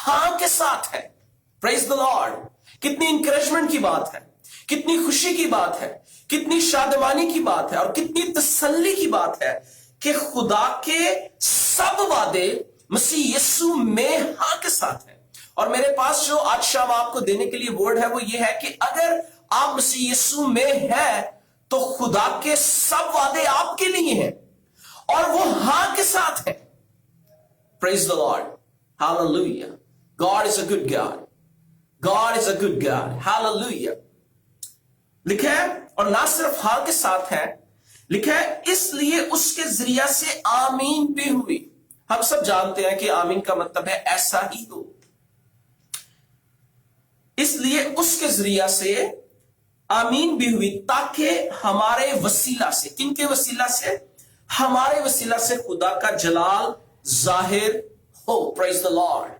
ہاں کے ساتھ ہے. پریز دی لارڈ. کتنی انکریجمنٹ کی بات ہے, کتنی خوشی کی بات ہے, کتنی شادمانی کی بات ہے, اور کتنی تسلی کی بات ہے کہ خدا کے سب وعدے مسیح یسوع میں ہاں کے ساتھ ہیں. اور میرے پاس جو آج شام آپ کو دینے کے لیے ورڈ ہے وہ یہ ہے کہ اگر آپ مسیح یسوع میں ہیں تو خدا کے سب وعدے آپ کے لیے ہیں اور وہ ہاں کے ساتھ ہیں. Praise the Lord. Hallelujah. God is a good God. God is a good God. Hallelujah. لکھا ہے, اور نہ صرف ہاں کے ساتھ ہے, لکھا ہے اس لیے اس کے ذریعہ سے آمین بھی ہوئی. ہم سب جانتے ہیں کہ آمین کا مطلب ہے ایسا ہی ہو. اس لیے اس کے ذریعہ سے آمین بھی ہوئی تاکہ ہمارے وسیلہ سے, کن کے وسیلہ سے؟ ہمارے وسیلہ سے خدا کا جلال ظاہر ہو. پریز دی لارڈ.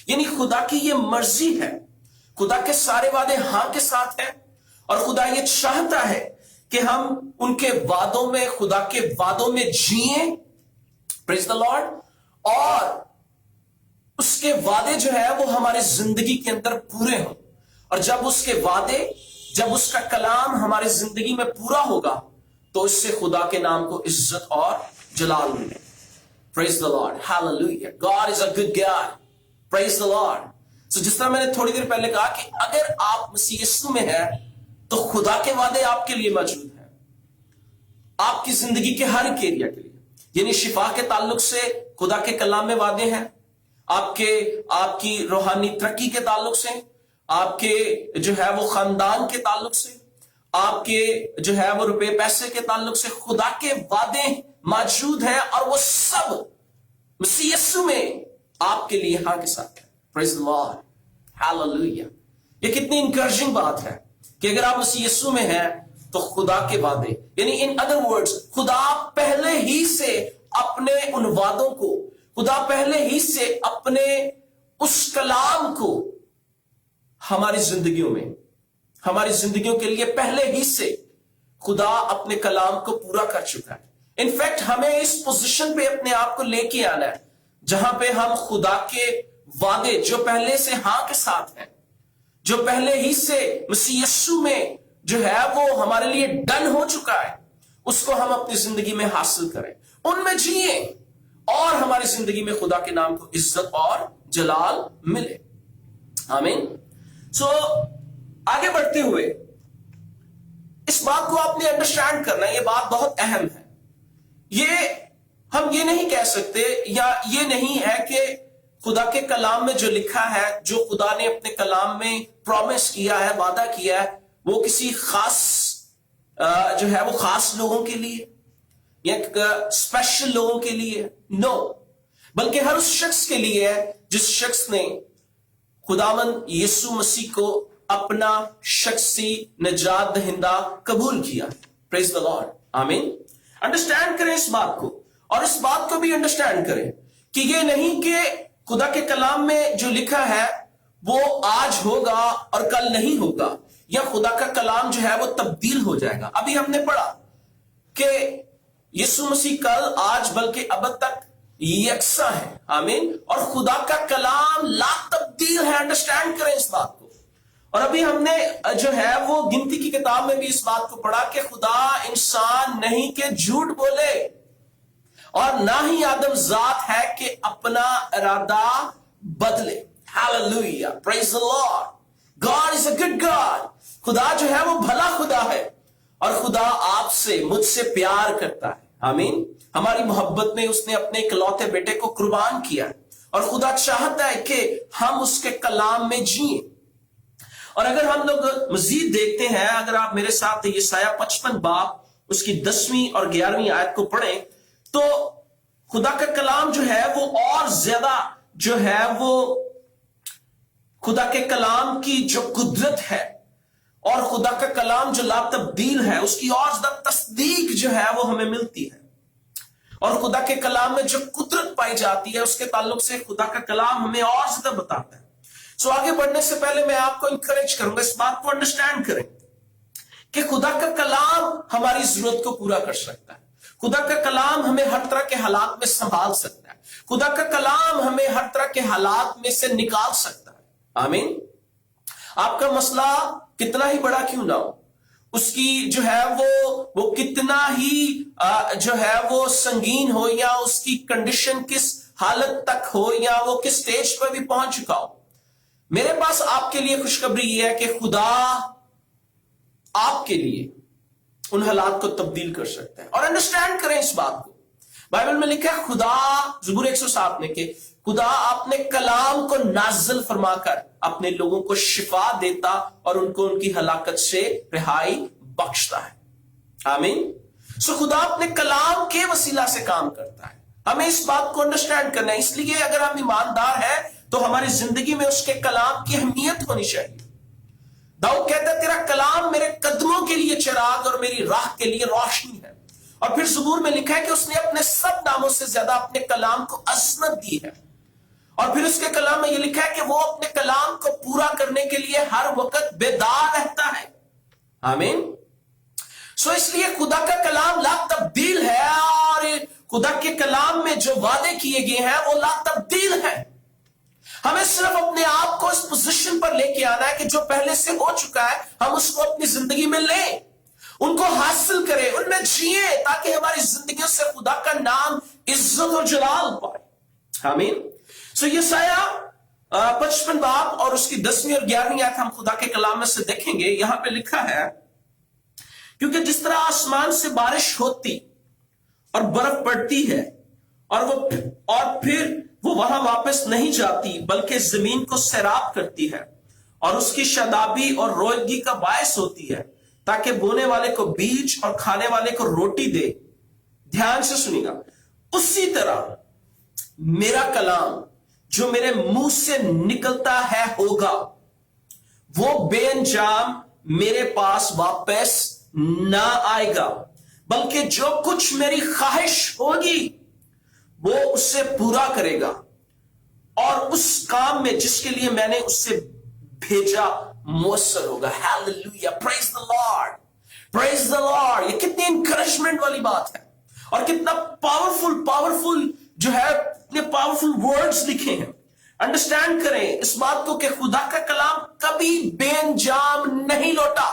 یعنی خدا کی یہ مرضی ہے, خدا کے سارے وعدے ہاں کے ساتھ ہیں, اور خدا یہ چاہتا ہے کہ ہم ان کے وعدوں میں, خدا کے وعدوں میں جئیں. پریز دی لارڈ. اور اس کے وعدے جو ہے وہ ہمارے زندگی کے اندر پورے ہوں, اور جب اس کے وعدے, جب اس کا کلام ہماری زندگی میں پورا ہوگا تو اس سے خدا کے نام کو عزت اور جلال ملے. Praise the Lord. Hallelujah. God is a good God. Praise the Lord. So جس طرح میں نے تھوڑی دیر پہلے کہا کہ اگر آپ مسیح یسوع میں ہیں تو خدا کے وعدے آپ کے لیے موجود ہیں, آپ کی زندگی کے ہر ایک ایریا کے لیے. یعنی شفا کے تعلق سے خدا کے کلام میں وعدے ہیں, آپ کی روحانی ترقی کے تعلق سے, آپ کے جو ہے وہ خاندان کے تعلق سے, آپ کے جو ہے وہ روپے پیسے کے تعلق سے, خدا کے وعدے موجود ہیں, اور وہ سب مسیح یسوع میں آپ کے لیے ہاں کے ساتھ ہے. Praise the Lord. Hallelujah. یہ کتنی انکریجنگ بات ہے کہ اگر آپ مسیح یسوع میں ہیں تو خدا کے وعدے, یعنی ان ادر ورڈز خدا پہلے ہی سے اپنے ان وعدوں کو, خدا پہلے ہی سے اپنے اس کلام کو ہماری زندگیوں میں, ہماری زندگیوں کے لیے پہلے ہی سے خدا اپنے کلام کو پورا کر چکا ہے. انفیکٹ ہمیں اس پوزیشن پہ اپنے آپ کو لے کے آنا ہے جہاں پہ ہم خدا کے وعدے جو پہلے سے ہاں کے ساتھ ہیں, جو پہلے ہی سے مسیح یسوع میں جو ہے وہ ہمارے لیے ڈن ہو چکا ہے, اس کو ہم اپنی زندگی میں حاصل کریں, ان میں جئیں, اور ہماری زندگی میں خدا کے نام کو عزت اور جلال ملے. آمین. سو آگے بڑھتے ہوئے اس بات کو آپ نے انڈرسٹینڈ کرنا, یہ بات بہت اہم ہے. ہم یہ نہیں کہہ سکتے, یا یہ نہیں ہے کہ خدا کے کلام میں جو لکھا ہے, جو خدا نے اپنے کلام میں پرومس کیا ہے, وعدہ کیا ہے, وہ کسی خاص جو ہے وہ خاص لوگوں کے لیے یا اسپیشل لوگوں کے لیے. نو, بلکہ ہر اس شخص کے لیے ہے جس شخص نے خداوند یسوع مسیح کو اپنا شخصی نجات دہندہ قبول کیا. پریز دی لارڈ. آمین. انڈرسٹینڈ کریں اس بات کو, اور اس بات کو بھی انڈرسٹینڈ کریں کہ یہ نہیں کہ خدا کے کلام میں جو لکھا ہے وہ آج ہوگا اور کل نہیں ہوگا, یا خدا کا کلام جو ہے وہ تبدیل ہو جائے گا. ابھی ہم نے پڑھا کہ یسوع مسیح کل, آج, بلکہ ابد تک یکساں ہے. آمین. اور خدا کا کلام لا تبدیل ہے. انڈرسٹینڈ کریں اس بات کو. اور ابھی ہم نے جو ہے وہ گنتی کی کتاب میں بھی اس بات کو پڑھا کہ خدا انسان نہیں کہ جھوٹ بولے, اور نہ ہی آدم ذات ہے کہ اپنا ارادہ بدلے. Hallelujah. Praise the Lord. God is a good God. خدا جو ہے وہ بھلا خدا ہے, اور خدا آپ سے, مجھ سے پیار کرتا ہے. آمین. ہماری محبت میں اس نے اپنے اکلوتے بیٹے کو قربان کیا, اور خدا چاہتا ہے کہ ہم اس کے کلام میں جئیں. اور اگر ہم لوگ مزید دیکھتے ہیں, اگر آپ میرے ساتھ یسایہ 55 باب اس کی 10ویں اور 11ویں آیت کو پڑھیں تو خدا کا کلام جو ہے وہ اور زیادہ جو ہے وہ خدا کے کلام کی جو قدرت ہے, اور خدا کا کلام جو لا تبدیل ہے, اس کی اور زیادہ تصدیق جو ہے وہ ہمیں ملتی ہے. اور خدا کے کلام میں جو قدرت پائی جاتی ہے اس کے تعلق سے خدا کا کلام ہمیں اور زیادہ بتاتا ہے. سو آگے بڑھنے سے پہلے میں آپ کو انکریج کروں گا, اس بات کو انڈرسٹینڈ کریں کہ خدا کا کلام ہماری ضرورت کو پورا کر سکتا ہے. خدا کا کلام ہمیں ہر طرح کے حالات میں سنبھال سکتا ہے. خدا کا کلام ہمیں ہر طرح کے حالات میں سے نکال سکتا ہے. آمین. آپ کا مسئلہ کتنا ہی بڑا کیوں نہ ہو، اس کی جو ہے وہ کتنا ہی جو ہے وہ سنگین ہو، یا اس کی کنڈیشن کس حالت تک ہو، یا وہ کس سٹیج پر بھی پہنچ چکا ہو، میرے پاس آپ کے لیے خوشخبری یہ ہے کہ خدا آپ کے لیے ان حالات کو تبدیل کر سکتا ہے. اور انڈرسٹینڈ کریں اس بات کو. بائبل میں لکھا ہے خدا، زبور 107 میں، کہ خدا اپنے کلام کو نازل فرما کر اپنے لوگوں کو شفا دیتا اور ان کو ان کی ہلاکت سے رہائی بخشتا ہے. آمین. سو خدا اپنے کلام کے وسیلہ سے کام کرتا ہے. ہمیں اس بات کو انڈرسٹینڈ کرنا ہے. اس لیے اگر ہم ایماندار ہیں تو ہماری زندگی میں اس کے کلام کی اہمیت ہونی چاہیے. داؤد کہتا ہے تیرا کلام میرے قدموں کے لیے چراغ اور میری راہ کے لیے روشنی ہے. اور پھر زبور میں لکھا ہے کہ اس نے اپنے سب ناموں سے زیادہ اپنے کلام کو عظمت دی ہے. اور پھر اس کے کلام میں یہ لکھا ہے کہ وہ اپنے کلام کو پورا کرنے کے لیے ہر وقت بیدار رہتا ہے. آمین. سو اس لیے خدا کا کلام لا تبدیل ہے، اور خدا کے کلام میں جو وعدے کیے گئے ہیں وہ لا تبدیل ہیں. ہمیں صرف اپنے آپ کو اس پوزیشن پر لے کے آنا ہے کہ جو پہلے سے ہو چکا ہے ہم اس کو اپنی زندگی میں لیں، ان کو حاصل کریں، ان میں جیئیں، تاکہ ہماری زندگیوں سے خدا کا نام عزت اور جلال پائے. آمین. سو یسایہ 55 باب اور اس کی 10ویں اور 11ویں آیت ہم خدا کے کلام میں سے دیکھیں گے. یہاں پہ لکھا ہے، کیونکہ جس طرح آسمان سے بارش ہوتی اور برف پڑتی ہے اور پھر وہ وہاں واپس نہیں جاتی بلکہ زمین کو سیراب کرتی ہے اور اس کی شادابی اور رویدگی کا باعث ہوتی ہے تاکہ بونے والے کو بیج اور کھانے والے کو روٹی دے. دھیان سے سنیے گا. اسی طرح میرا کلام جو میرے منہ سے نکلتا ہے ہوگا، وہ بے انجام میرے پاس واپس نہ آئے گا، بلکہ جو کچھ میری خواہش ہوگی وہ اس سے پورا کرے گا اور اس کام میں جس کے لیے میں نے اس سے بھیجا مؤثر ہوگا. ہیلیلویا. پریز دی لارڈ. پریز دی لارڈ. یہ کتنی انکریجمنٹ والی بات ہے اور کتنا پاورفل جو ہے، اتنے پاورفل ورڈز لکھے ہیں. انڈرسٹینڈ کریں اس بات کو کہ خدا کا کلام کبھی بے انجام نہیں لوٹا،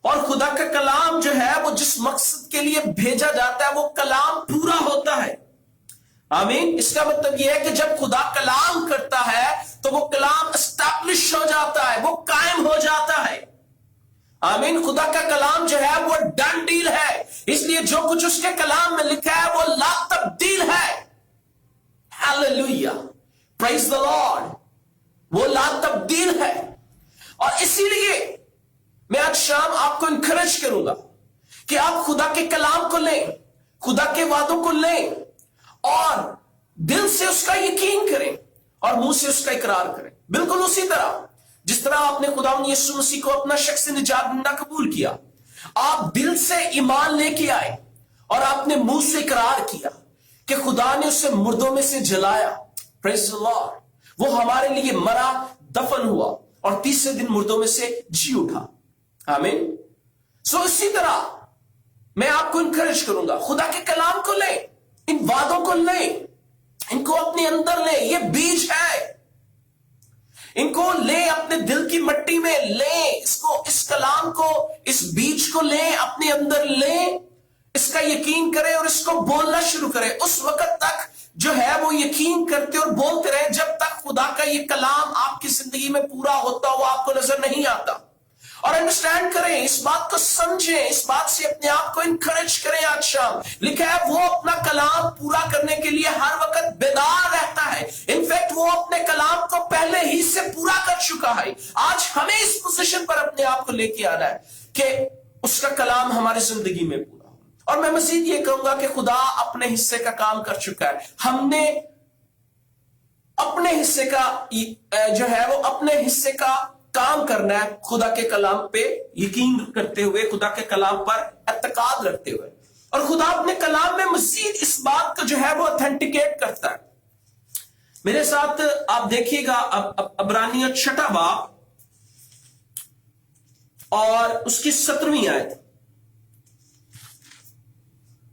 اور خدا کا کلام جو ہے وہ جس مقصد کے لیے بھیجا جاتا ہے وہ کلام پورا ہوتا ہے. آمین. اس کا مطلب یہ ہے کہ جب خدا کلام کرتا ہے تو وہ کلام اسٹیبلش ہو جاتا ہے، وہ قائم ہو جاتا ہے. آمین. خدا کا کلام جو ہے وہ ڈن ڈیل ہے، اس لیے جو کچھ اس کے کلام میں لکھا ہے وہ لا تبدیل ہے. ہیلیلویا. پریز دی لارڈ. وہ لا تبدیل ہے. اور اسی لیے میں آج شام آپ کو انکریج کروں گا کہ آپ خدا کے کلام کو لیں، خدا کے وعدوں کو لیں اور دل سے اس کا یقین کریں اور منہ سے اس کا اقرار کریں. بالکل اسی طرح جس طرح آپ نے خداوند یسوع مسیح کو اپنا شخص نجات دہندہ قبول کیا، آپ دل سے ایمان لے کے آئے اور آپ نے منہ سے اقرار کیا کہ خدا نے اسے مردوں میں سے جلایا. پریز دی لارڈ. وہ ہمارے لیے مرا، دفن ہوا اور تیسرے دن مردوں میں سے جی اٹھا. آمین. سو اسی طرح میں آپ کو انکریج کروں گا، خدا کے کلام کو لیں، ان وعدوں کو لیں، ان کو اپنے اندر لیں. یہ بیج ہے، ان کو لیں اپنے دل کی مٹی میں لیں، اس کلام کو، اس بیج کو لیں، اپنے اندر لیں، اس کا یقین کریں اور اس کو بولنا شروع کریں. اس وقت تک جو ہے وہ یقین کرتے اور بولتے رہیں جب تک خدا کا یہ کلام آپ کی زندگی میں پورا ہوتا ہوا آپ کو نظر نہیں آتا. اور انڈرسٹینڈ کریں، اس بات کو سمجھیں، اس بات سے اپنے آپ کو انکریج کریں. آج شام لکھا ہے وہ اپنا کلام پورا کرنے کے لیے ہر وقت بیدار رہتا ہے. انفیکٹ وہ اپنے کلام کو پہلے ہی سے پورا کر چکا ہے. آج ہمیں اس پوزیشن پر اپنے آپ کو لے کے آنا ہے کہ اس کا کلام ہماری زندگی میں پورا ہو. اور میں مزید یہ کہوں گا کہ خدا اپنے حصے کا کام کر چکا ہے. ہم نے اپنے حصے کا جو ہے وہ اپنے حصے کا کام کرنا ہے، خدا کے کلام پہ یقین کرتے ہوئے، خدا کے کلام پر اعتقاد رکھتے ہوئے. اور خدا اپنے کلام میں مزید اس بات کو جو ہے وہ اتھینٹیکیٹ کرتا ہے. میرے ساتھ آپ دیکھیے گا عبرانیہ 6 باب اور اس کی 17ویں آیت.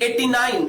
89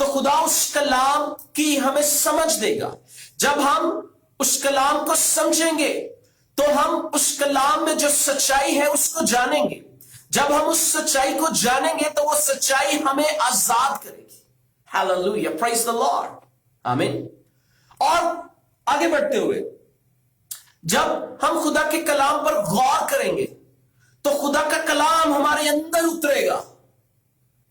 تو خدا اس کلام کی ہمیں سمجھ دے گا. جب ہم اس کلام کو سمجھیں گے تو ہم اس کلام میں جو سچائی ہے اس کو جانیں گے. جب ہم اس سچائی کو جانیں گے تو وہ سچائی ہمیں آزاد کرے گی. ہیلیلویا، پریز دی لارڈ، آمین. اور آگے بڑھتے ہوئے جب ہم خدا کے کلام پر غور کریں گے تو خدا کا کلام ہمارے اندر اترے گا.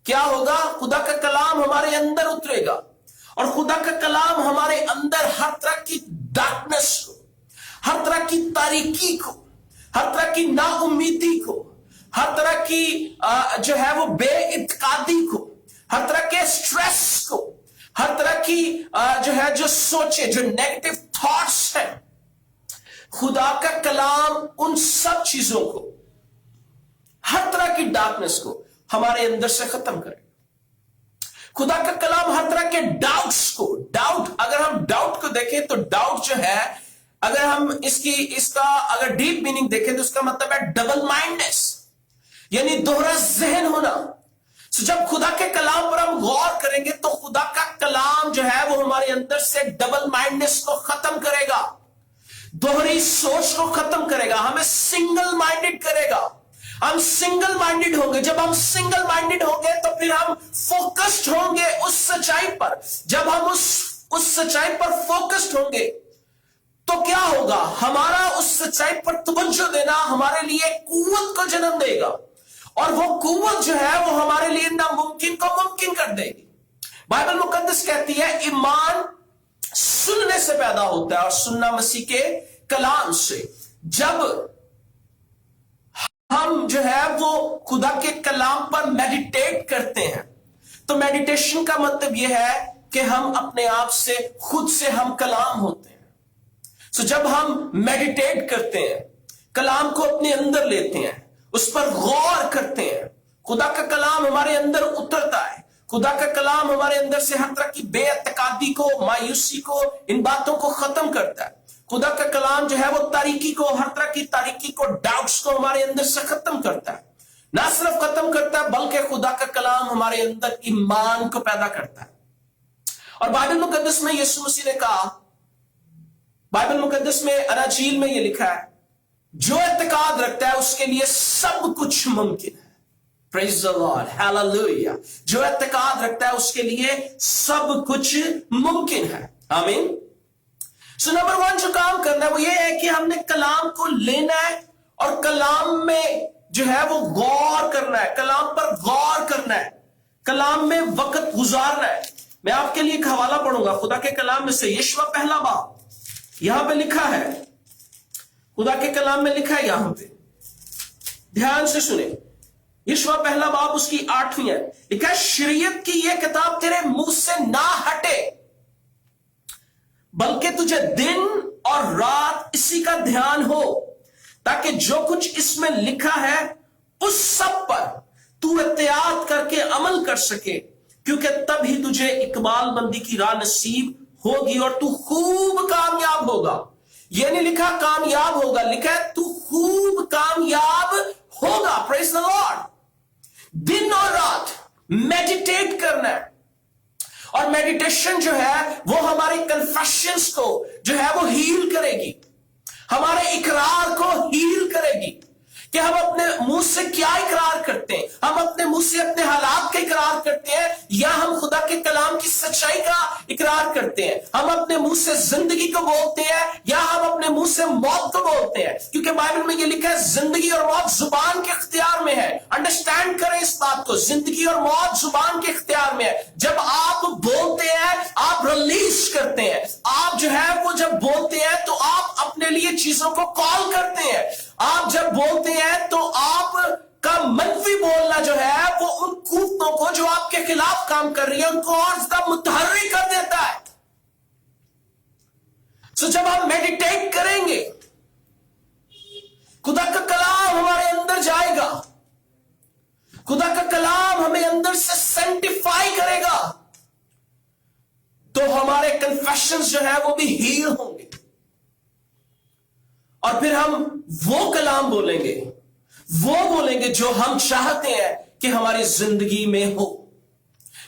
کیا ہوگا؟ خدا کا کلام ہمارے اندر اترے گا اور خدا کا کلام ہمارے اندر ہر طرح کی ڈارکنس کو، ہر طرح کی تاریکی کو، ہر طرح کی نا امیدی کو، ہر طرح کی جو ہے وہ بے اعتقادی کو، ہر طرح کے سٹریس کو، ہر طرح کی جو سوچے، جو نیگیٹو تھاٹس ہیں، خدا کا کلام ان سب چیزوں کو، ہر طرح کی ڈارکنس کو ہمارے اندر سے ختم کرے. خدا کا کلام ہر طرح کے ڈاؤٹس کو، اگر ہم ڈاؤٹ کو دیکھیں تو ڈاؤٹ جو ہے، اگر ہم اس کا اگر ڈیپ میننگ دیکھیں تو اس کا مطلب ہے ڈبل مائنڈنس، یعنی دوہرا ذہن ہونا. جب خدا کے کلام پر ہم غور کریں گے تو خدا کا کلام جو ہے وہ ہمارے اندر سے ڈبل مائنڈنس کو ختم کرے گا، دوہری سوچ کو ختم کرے گا، ہمیں سنگل مائنڈڈ کرے گا. ہم سنگل مائنڈڈ ہوں گے. جب ہم سنگل مائنڈڈ ہوں گے تو پھر ہم فوکسڈ ہوں گے اس سچائی پر. جب ہم اس سچائی پر فوکسڈ ہوں گے تو کیا ہوگا؟ ہمارا اس سچائی پر توجہ دینا ہمارے لیے قوت کو جنم دے گا، اور وہ قوت جو ہے وہ ہمارے لیے ناممکن کو ممکن کر دے گی. بائبل مقدس کہتی ہے ایمان سننے سے پیدا ہوتا ہے اور سننا مسیح کے کلام سے. جب ہم جو ہے وہ خدا کے کلام پر میڈیٹیٹ کرتے ہیں تو میڈیٹیشن کا مطلب یہ ہے کہ ہم اپنے آپ سے، خود سے ہم کلام ہوتے ہیں. جب ہم میڈیٹیٹ کرتے ہیں، کلام کو اپنے اندر لیتے ہیں، اس پر غور کرتے ہیں، خدا کا کلام ہمارے اندر اترتا ہے. خدا کا کلام ہمارے اندر سے ہر طرح کی بے اعتقادی کو، مایوسی کو، ان باتوں کو ختم کرتا ہے. خدا کا کلام جو ہے وہ تاریکی کو، ہر طرح کی تاریکی کو، ڈاؤٹس کو ہمارے اندر سے ختم کرتا ہے. نہ صرف ختم کرتا ہے بلکہ خدا کا کلام ہمارے اندر ایمان کو پیدا کرتا ہے. اور بائبل مقدس میں یسوع مسیح نے کہا، بائبل مقدس میں اناجیل میں یہ لکھا ہے، جو اعتقاد رکھتا ہے اس کے لیے سب کچھ ممکن ہے. پریز دی لارڈ، ہیلیلویا. جو اعتقاد رکھتا ہے اس کے لیے سب کچھ ممکن ہے. آمین. سو نمبر 1 جو کام کرنا ہے وہ یہ ہے کہ ہم نے کلام کو لینا ہے اور کلام میں جو ہے وہ غور کرنا ہے، کلام پر غور کرنا ہے، کلام میں وقت گزارنا ہے. میں آپ کے لیے ایک حوالہ پڑھوں گا خدا کے کلام میں سے. یشوع پہلا باب، یہاں پہ لکھا ہے، خدا کے کلام میں لکھا ہے، یہاں پہ دھیان سے سنیں. یشوع پہلا باب اس کی 8ویں ہے، لکھا ہے شریعت کی یہ کتاب تیرے منہ سے نہ ہٹے بلکہ تجھے دن اور رات اسی کا دھیان ہو، تاکہ جو کچھ اس میں لکھا ہے اس سب پر تو احتیاط کر کے عمل کر سکے، کیونکہ تب ہی تجھے اقبال بندی کی راہ نصیب ہوگی اور تو خوب کامیاب ہوگا. یہ نہیں لکھا کامیاب ہوگا، لکھا ہے تو خوب کامیاب ہوگا. پریز دی لارڈ. دن اور رات میڈیٹیٹ کرنا ہے، اور میڈیٹیشن جو ہے وہ ہمارے کنفیشنز کو جو ہے وہ ہیل کرے گی، ہمارے اقرار کو ہیل کرے گی کہ ہم اپنے منہ سے کیا اقرار کرتے ہیں. ہم اپنے منہ سے اپنے حالات کا اقرار کرتے ہیں یا ہم خدا کے کلام کی سچائی کا اقرار کرتے ہیں. ہم اپنے منہ سے زندگی کو بولتے ہیں یا ہم اپنے منہ سے موت کو بولتے ہیں، کیونکہ بائبل میں یہ لکھا ہے زندگی اور موت زبان کے اختیار میں ہے. انڈرسٹینڈ کریں اس بات کو، زندگی اور موت زبان کے اختیار میں ہے. جب آپ بولتے ہیں آپ ریلیز کرتے ہیں. آپ جو ہے وہ جب بولتے ہیں تو آپ اپنے لیے چیزوں کو کال کرتے ہیں. آپ جب بولتے ہیں تو آپ کا منفی بولنا جو ہے وہ ان قوتوں کو جو آپ کے خلاف کام کر رہی ہے ان کو اور زیادہ متحرک کر دیتا ہے. جب ہم میڈیٹیٹ کریں گے خدا کا کلام ہمارے اندر جائے گا، خدا کا کلام ہمیں اندر سے سینٹیفائی کرے گا، تو ہمارے کنفیشنز جو ہے وہ بھی ہیل ہوں گے، اور پھر ہم وہ کلام بولیں گے جو ہم چاہتے ہیں کہ ہماری زندگی میں ہو.